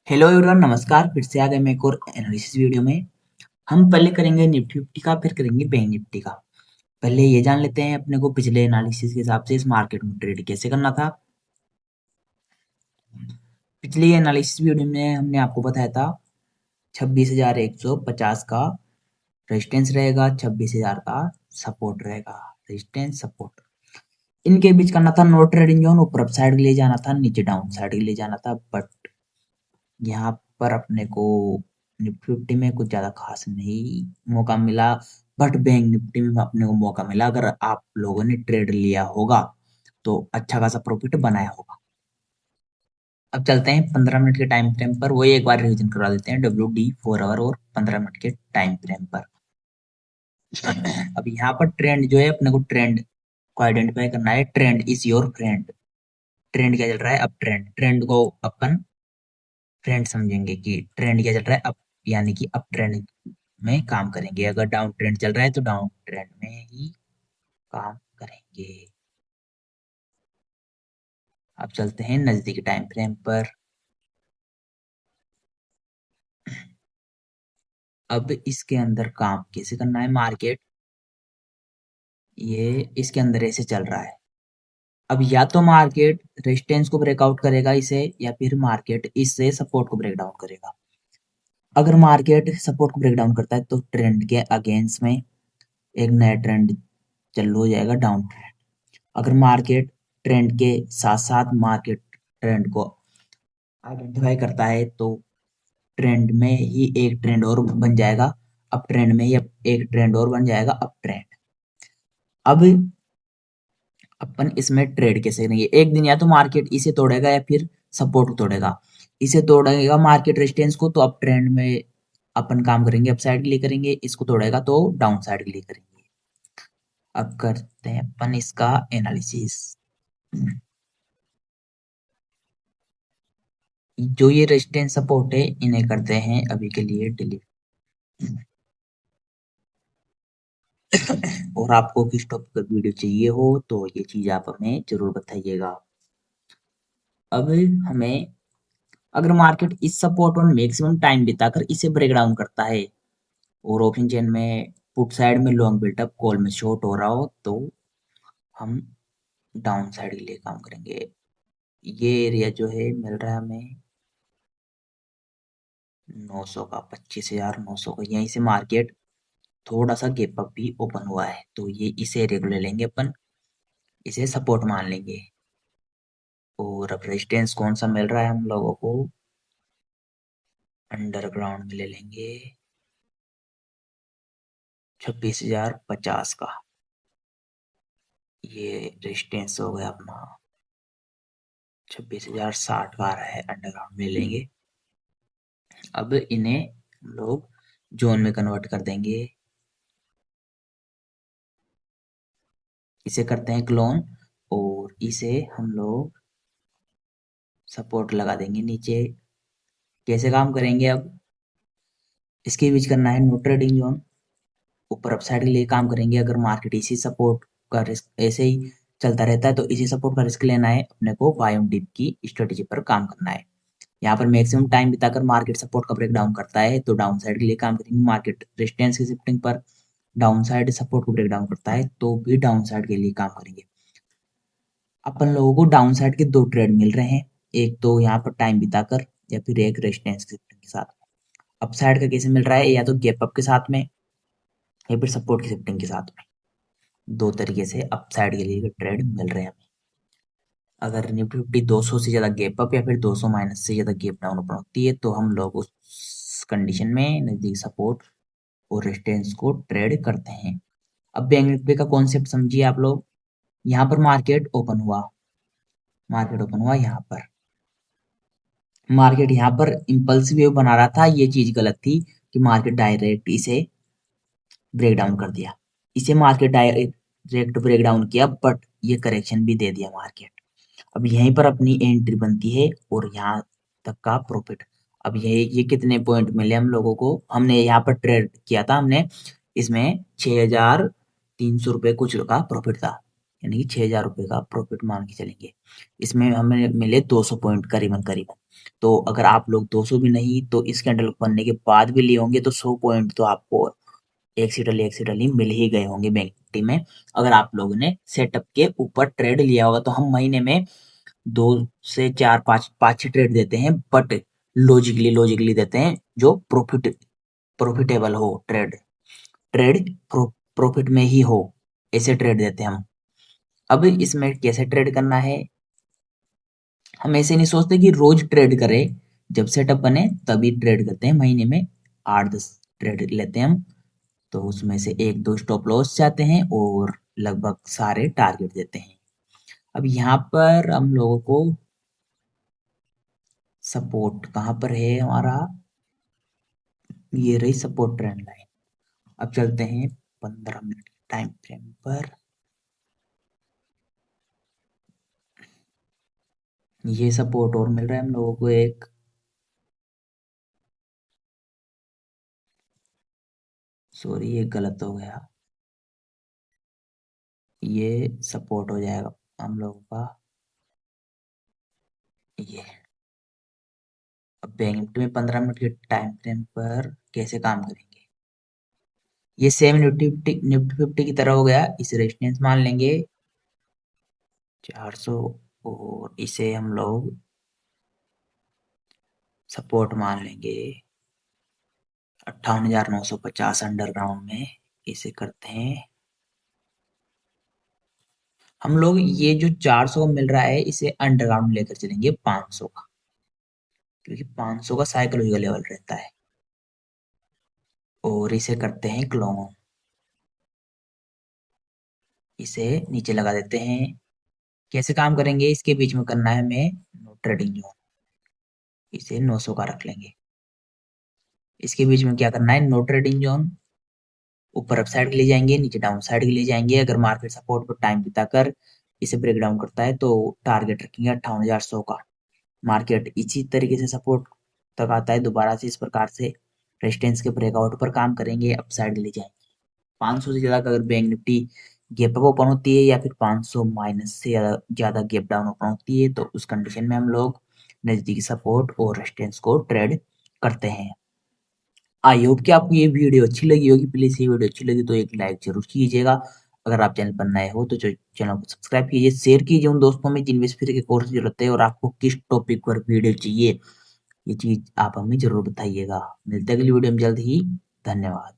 Hello everyone, नमस्कार। फिर से आ गए मैं एक और एनालिसिस वीडियो में। हम पहले करेंगे निफ्टी फिफ्टी का, फिर करेंगे बैंक निफ्टी का। पहले ये जान लेते हैं अपने को पिछले एनालिसिस के हिसाब से इस मार्केट में ट्रेड कैसे करना था। पिछले एनालिसिस वीडियो में हमने आपको बताया था 26,150 का रेजिस्टेंस रहेगा, 26,000 का सपोर्ट रहेगा। रेजिस्टेंस सपोर्ट इनके बीच करना था नो ट्रेडिंग जोन। ऊपर अप साइड के लिए जाना था, नीचे डाउन साइड के लिए जाना था। बट यहाँ पर अपने को निफ्टी फिफ्टी में कुछ ज्यादा खास नहीं मौका मिला। बट बैंक निफ्टी में अपने को मौका मिला। अगर आप लोगों ने ट्रेड लिया होगा तो अच्छा खासा प्रॉफिट बनाया होगा। अब चलते हैं 15 मिनट के टाइम फ्रेम पर। वही एक बार रिवीजन करवा देते हैं, WD 4 आवर और 15 मिनट के टाइम फ्रेम पर। अब यहाँ पर ट्रेंड जो है, अपने को ट्रेंड को आइडेंटिफाई करना है। Trend is your friend. Trend क्या चल रहा है? Up trend. ट्रेंड को अपन ट्रेंड समझेंगे कि ट्रेंड क्या चल रहा है, अप, यानी कि अप ट्रेंड में काम करेंगे। अगर डाउन ट्रेंड चल रहा है तो डाउन ट्रेंड में ही काम करेंगे। अब चलते हैं नजदीकी टाइम फ्रेम पर। अब इसके अंदर काम कैसे करना है? मार्केट ये इसके अंदर ऐसे चल रहा है। अब या तो मार्केट रेजिस्टेंस को ब्रेकआउट करेगा इसे, या फिर मार्केट इससे सपोर्ट को ब्रेक डाउन करेगा। अगर मार्केट सपोर्ट को ब्रेक डाउन करता है तो ट्रेंड के अगेंस्ट में एक नया ट्रेंड चालू हो जाएगा, डाउन ट्रेंड। अगर मार्केट ट्रेंड के साथ साथ मार्केट ट्रेंड को आइडेंटिफाई करता है तो ट्रेंड में ही एक ट्रेंड और बन जाएगा, अप ट्रेंड में ही एक ट्रेंड और बन जाएगा, अप ट्रेंड। अब अपन इसमें ट्रेड कैसे करेंगे? एक दिन या तो मार्केट इसे तोड़ेगा या फिर सपोर्ट को तोड़ेगा। इसे तोड़ेगा मार्केट रेजिस्टेंस को तो अप ट्रेंड में अपन काम करेंगे, अप साइड के लिए करेंगे। इसको तोड़ेगा तो डाउन साइड के लिए करेंगे। अब करते हैं अपन इसका एनालिसिस। जो ये रेजिस्टेंस सपोर्ट है इन्हें करते हैं अभी के लिए डिलीट। और आपको किस टॉपिक पर वीडियो चाहिए हो तो ये चीज आप हमें जरूर बताइएगा। अब हमें, अगर मार्केट इस सपोर्ट और मैक्सिमम टाइम बिताकर इसे ब्रेक डाउन करता है और ओपन चेन में पुट साइड में लॉन्ग बिल्टअप कॉल में शॉर्ट हो रहा हो तो हम डाउन साइड के लिए काम करेंगे। ये एरिया जो है मिल रहा है हमें 900 का, 25,900 का। यहीं से मार्केट थोड़ा सा गैप अप भी ओपन हुआ है तो ये इस एरिया को ले लेंगे अपन, इसे सपोर्ट मान लेंगे। और अब रेजिस्टेंस कौन सा मिल रहा है हम लोगों को? अंडरग्राउंड में ले लेंगे 26,050 का। ये रेजिस्टेंस हो गया अपना 26,060 का आ रहा है, अंडरग्राउंड में लेंगे। अब इन्हें हम लोग जोन में कन्वर्ट कर देंगे। इसे करते हैं क्लोन और इसे हम लोग सपोर्ट लगा देंगे नीचे। कैसे काम करेंगे? अब इसके बीच करना है नो ट्रेडिंग जोन। ऊपर अपसाइड के लिए काम करेंगे। अगर मार्केट इसी सपोर्ट का रिस्क ऐसे ही चलता रहता है तो इसी सपोर्ट का रिस्क लेना है अपने को। बाय ऑन डिप की स्ट्रेटेजी पर काम करना है। यहाँ पर मैक्सिमम टाइम बिताकर मार्केट सपोर्ट का ब्रेक डाउन करता है तो डाउन साइड के लिए काम करेंगे। मार्केट रेजिस्टेंस की शिफ्टिंग पर डाउन साइड सपोर्ट को ब्रेक डाउन करता है तो भी डाउन साइड के लिए काम करेंगे। अपन लोगों को डाउन साइड के दो ट्रेड मिल रहे हैं, एक तो यहाँ पर टाइम बिताकर या फिर एक रेजिस्टेंस की शिफ्टिंग के साथ। अप साइड का कैसे मिल रहा है? या तो गैप अप के साथ में या फिर सपोर्ट की शिफ्टिंग के साथ में। दो तरीके से अप साइड के लिए ट्रेड मिल रहे हैं। अगर निफ्टी फिफ्टी 200 से ज्यादा गैप अप या फिर 200 माइनस से ज्यादा गैप डाउन ओपन होती है तो हम लोग उस कंडीशन में नजदीक सपोर्ट और रेजिस्टेंस को ट्रेड करते हैं। अब बैंक निफ्टी का कॉन्सेप्ट समझिए आप लोग। यहाँ पर मार्केट ओपन हुआ यहाँ पर। मार्केट यहाँ पर इम्पल्सिव वेव बना रहा था, ये चीज गलत थी कि मार्केट डायरेक्ट इसे ब्रेक डाउन कर दिया। इसे मार्केट डायरेक्ट ब्रेक डाउन किया बट ये करेक्शन भी दे दिया मार्केट। अब यहीं पर अपनी एंट्री बनती है और यहाँ तक का प्रॉफिट। अब ये कितने पॉइंट मिले हम लोगों को? हमने यहाँ पर ट्रेड किया था, हमने इसमें 6,300 रुपये कुछ का प्रॉफिट था। यानी कि 6,000 रुपये का प्रॉफिट मान के चलेंगे। इसमें हमें मिले 200 पॉइंट करीबन करीबन। तो अगर आप लोग 200 भी नहीं तो इस कैंडल को बनने के बाद भी लिए होंगे तो 100 पॉइंट तो आपको एक से डली मिल ही गए होंगे बैंक निफ्टी में। अगर आप लोगों ने सेटअप के ऊपर ट्रेड लिया होगा तो हम महीने में 2 से 4 5 6 ट्रेड देते हैं, बट लॉजिकली देते हैं जो प्रॉफिटेबल हो। ट्रेड ट्रेड प्रॉफिट में ही हो, ऐसे ट्रेड देते हैं हम। अब इसमें कैसे ट्रेड करना है, हम ऐसे नहीं सोचते कि रोज ट्रेड करें। जब सेटअप बने तभी ट्रेड करते हैं, महीने में 8-10 ट्रेड लेते हैं हम। तो उसमें से 1-2 स्टॉप लॉस जाते हैं और लगभग सारे टारगेट देते हैं। अब यहाँ पर हम लोगों को सपोर्ट कहाँ पर है हमारा, ये रही सपोर्ट ट्रेंड लाइन। अब चलते हैं 15 मिनट टाइम फ्रेम पर। ये सपोर्ट और मिल रहा है हम लोगों को एक, सॉरी ये गलत हो गया, ये सपोर्ट हो जाएगा हम लोगों का ये। अब बैंक निफ्टी में 15 मिनट के टाइम फ्रेम पर कैसे काम करेंगे, ये सेम निफ्टी 50 की तरह हो गया। इसे रेजिस्टेंस मान लेंगे 400 और इसे हम लोग सपोर्ट मान लेंगे 58,950 अंडरग्राउंड में। इसे करते हैं हम लोग, ये जो 400 मिल रहा है इसे अंडरग्राउंड लेकर चलेंगे 500 का, क्योंकि 500 का साइकोलॉजिकल लेवल रहता है। और इसे करते हैं क्लोन, इसे नीचे लगा देते हैं। कैसे काम करेंगे, इसके बीच में करना है हमें नो ट्रेडिंग जोन, इसे 900 का रख लेंगे। इसके बीच में क्या करना है, नो ट्रेडिंग जोन, ऊपर अप साइड के लिए जाएंगे, नीचे डाउन साइड के लिए जाएंगे। अगर मार्केट सपोर्ट पर टाइम बिताकर इसे ब्रेक डाउन करता है तो टारगेट रखेंगे 58,100 का। मार्केट इसी तरीके से सपोर्ट तक आता है, दोबारा से इस प्रकार से रेजिस्टेंस के ब्रेकआउट पर काम करेंगे, अप साइड ले जाएंगे। 500 से ज्यादा अगर bank Nifty gap up open होती है या फिर 500 माइनस से ज्यादा गैप डाउन ओपन होती है तो उस कंडीशन में हम लोग नजदीकी सपोर्ट और रेजिस्टेंस को ट्रेड करते हैं। आई होप कि आपको ये वीडियो अच्छी लगी होगी। प्लीज ये वीडियो अच्छी लगी तो एक लाइक जरूर कीजिएगा। अगर आप चैनल पर नए हो तो चैनल को सब्सक्राइब कीजिए, शेयर कीजिए उन दोस्तों में जिनमें इस फ्री के कोर्स की जरूरत है और आपको किस टॉपिक पर वीडियो चाहिए, ये चीज आप हमें जरूर बताइएगा। मिलते हैं अगली वीडियो में जल्द ही। धन्यवाद।